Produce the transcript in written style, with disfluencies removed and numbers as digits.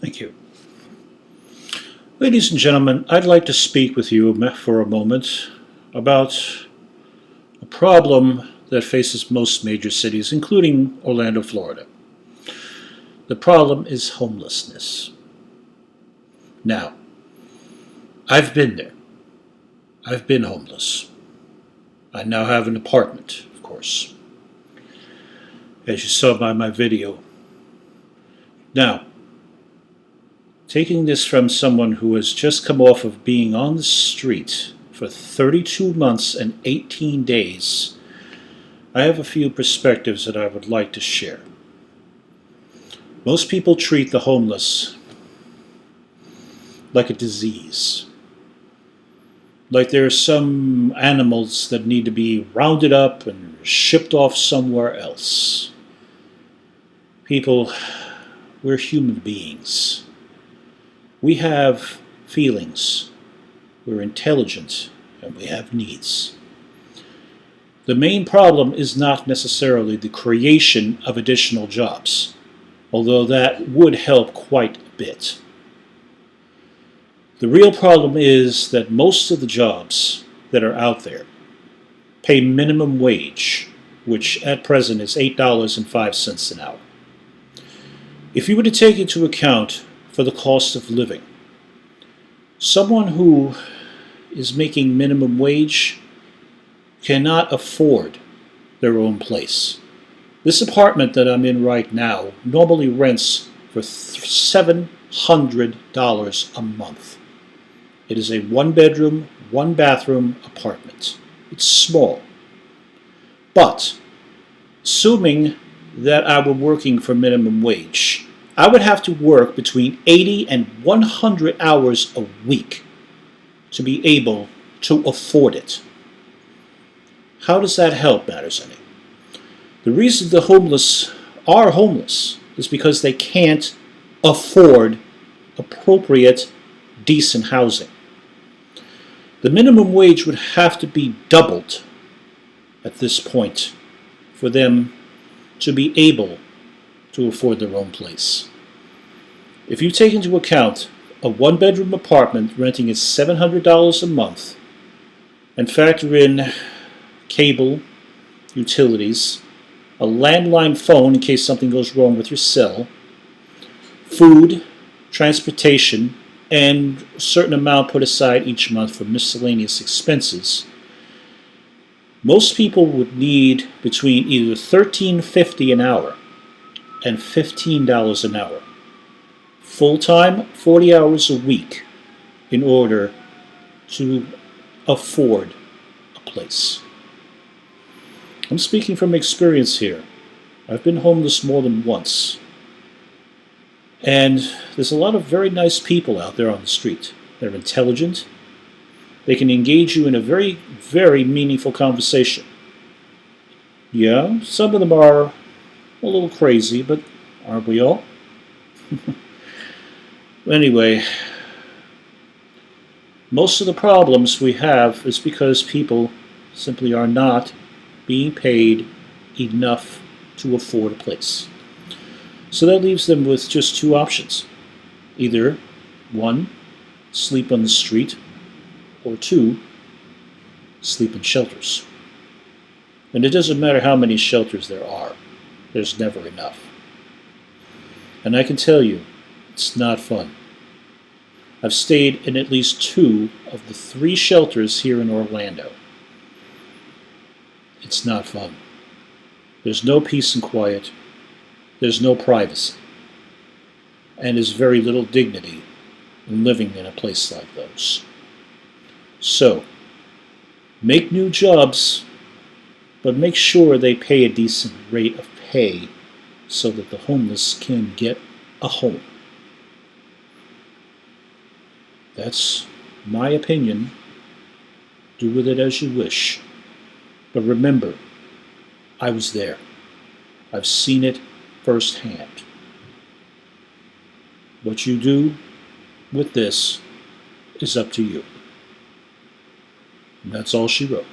Thank you. Ladies and gentlemen, I'd like to speak with you for a moment about a problem that faces most major cities, including Orlando, Florida. The problem is homelessness. Now, I've been there. I've been homeless. I now have an apartment, of course, as you saw by my video. Now, taking this from someone who has just come off of being on the street for 32 months and 18 days, I have a few perspectives that I would like to share. Most people treat the homeless like a disease, like there are some animals that need to be rounded up and shipped off somewhere else. People, we're human beings. We have feelings, we're intelligent, and we have needs. The main problem is not necessarily the creation of additional jobs, although that would help quite a bit. The real problem is that most of the jobs that are out there pay minimum wage, which at present is $8.05 an hour. If you were to take into account for the cost of living, someone who is making minimum wage cannot afford their own place. This apartment that I'm in right now normally rents for $700 a month. It is a one-bedroom, one-bathroom apartment. It's small. But, assuming that I were working for minimum wage, I would have to work between 80 and 100 hours a week to be able to afford it. How does that help matters any? The reason the homeless are homeless is because they can't afford appropriate, decent housing. The minimum wage would have to be doubled at this point for them to be able to afford their own place. If you take into account a one-bedroom apartment renting is $700 a month and factor in cable, utilities, a landline phone in case something goes wrong with your cell, food, transportation, and a certain amount put aside each month for miscellaneous expenses, most people would need between either $13.50 an hour and $15 an hour, full-time, 40 hours a week, in order to afford a place. I'm speaking from experience here. I've been homeless more than once. And there's a lot of very nice people out there on the street. They're intelligent. They can engage you in a very, very meaningful conversation. Yeah, some of them are a little crazy, but aren't we all? Anyway, most of the problems we have is because people simply are not being paid enough to afford a place. So that leaves them with just two options. Either, one, sleep on the street, or two, sleep in shelters. And it doesn't matter how many shelters there are, there's never enough. And I can tell you, it's not fun. I've stayed in at least 2 of the 3 shelters here in Orlando. It's not fun. There's no peace and quiet. There's no privacy. And there's very little dignity in living in a place like those. So, make new jobs, but make sure they pay a decent rate of pay so that the homeless can get a home. That's my opinion. Do with it as you wish. But remember, I was there. I've seen it firsthand. What you do with this is up to you. And that's all she wrote.